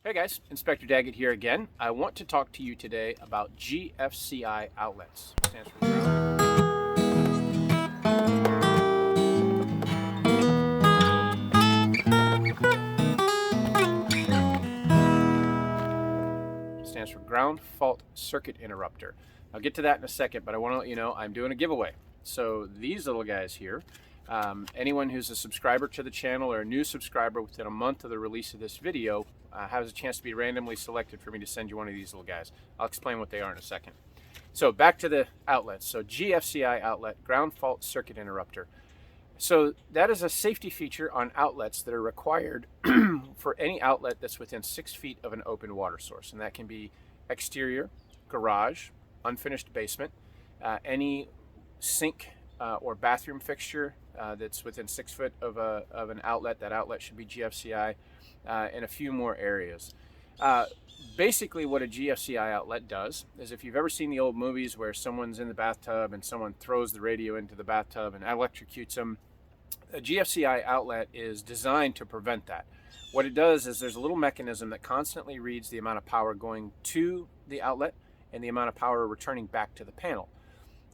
Hey guys, Inspector Daggett here again. I want to talk to you today about GFCI outlets. Stands for ground fault circuit interrupter. I'll get to that in a second, but I want to let you know I'm doing a giveaway. So these little guys here, anyone who's a subscriber to the channel or a new subscriber within a month of the release of this video has a chance to be randomly selected for me to send you one of these little guys. I'll explain what they are in a second. So back to the outlets. So GFCI outlet, ground fault circuit interrupter. So that is a safety feature on outlets that are required for any outlet that's within 6 feet of an open water source. And that can be exterior, garage, unfinished basement, any sink or bathroom fixture that's within 6 foot of an outlet. That outlet should be GFCI, and a few more areas. Basically what a GFCI outlet does is, if you've ever seen the old movies where someone's in the bathtub and someone throws the radio into the bathtub and electrocutes them, a GFCI outlet is designed to prevent that. What it does is there's a little mechanism that constantly reads the amount of power going to the outlet and the amount of power returning back to the panel.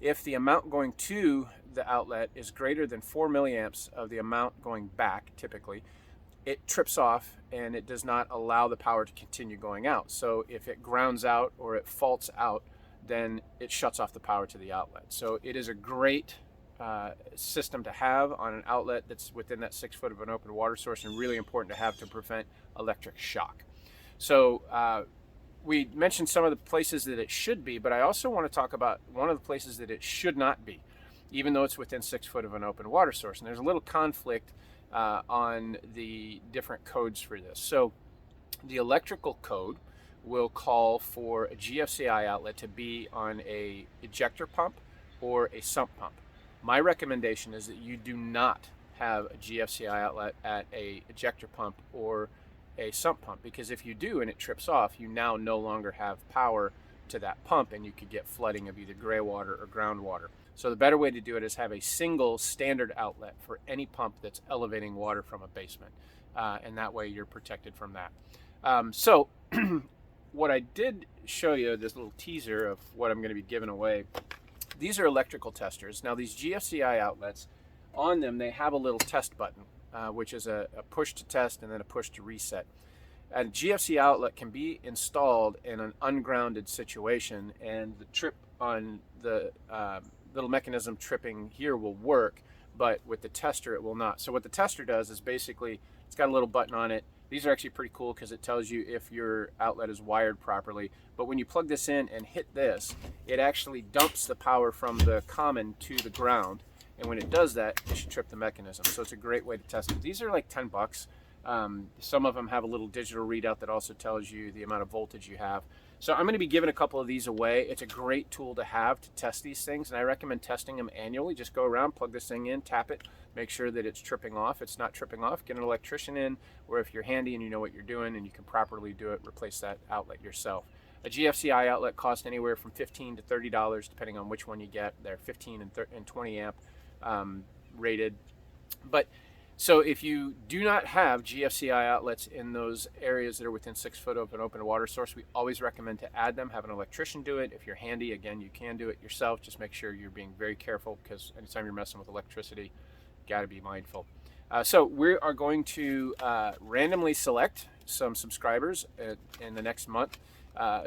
If the amount going to the outlet is greater than 4 milliamps of the amount going back, typically, it trips off and it does not allow the power to continue going out. So if it grounds out or it faults out, then it shuts off the power to the outlet. So it is a great system to have on an outlet that's within that 6 foot of an open water source, and really important to have to prevent electric shock. So we mentioned some of the places that it should be, but I also want to talk about one of the places that it should not be, even though it's within 6 foot of an open water source. And there's a little conflict on the different codes for this. So the electrical code will call for a GFCI outlet to be on a ejector pump or a sump pump. My recommendation is that you do not have a GFCI outlet at a ejector pump or a sump pump, because if you do and it trips off, you now no longer have power to that pump and you could get flooding of either gray water or groundwater. So the better way to do it is have a single standard outlet for any pump that's elevating water from a basement, and that way you're protected from that. So what I did show you, this little teaser of what I'm going to be giving away. These are electrical testers. Now these GFCI outlets, on them they have a little test button, which is a push to test and then a push to reset. A GFCI outlet can be installed in an ungrounded situation, and the trip on the little mechanism tripping here will work, but with the tester it will not. So what the tester does is, basically, it's got a little button on it. These are actually pretty cool because it tells you if your outlet is wired properly. But when you plug this in and hit this, it actually dumps the power from the common to the ground. And when it does that, it should trip the mechanism. So it's a great way to test it. These are like 10 bucks. Some of them have a little digital readout that also tells you the amount of voltage you have. So I'm going to be giving a couple of these away. It's a great tool to have to test these things, and I recommend testing them annually. Just go around, plug this thing in, tap it, make sure that it's tripping off. If it's not tripping off, get an electrician in, or if you're handy and you know what you're doing and you can properly do it, replace that outlet yourself. A GFCI outlet costs anywhere from $15 to $30, depending on which one you get. They're 15 and 20 amp rated. But so if you do not have GFCI outlets in those areas that are within 6 foot of an open water source, we always recommend to add them. Have an electrician do it. If you're handy, again, you can do it yourself. Just make sure you're being very careful, because anytime you're messing with electricity, you got to be mindful. So we are going to randomly select some subscribers in the next month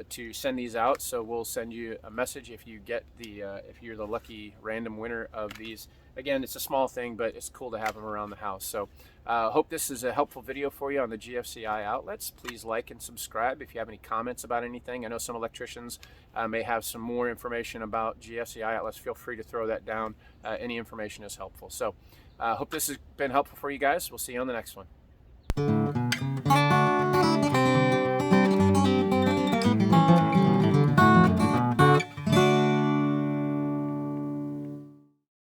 to send these out. So we'll send you a message if you get if you're the lucky random winner of these. Again, it's a small thing, but it's cool to have them around the house. So hope this is a helpful video for you on the GFCI outlets. Please like and subscribe if you have any comments about anything. I know some electricians may have some more information about GFCI outlets. Feel free to throw that down. Any information is helpful. So hope this has been helpful for you guys. We'll see you on the next one.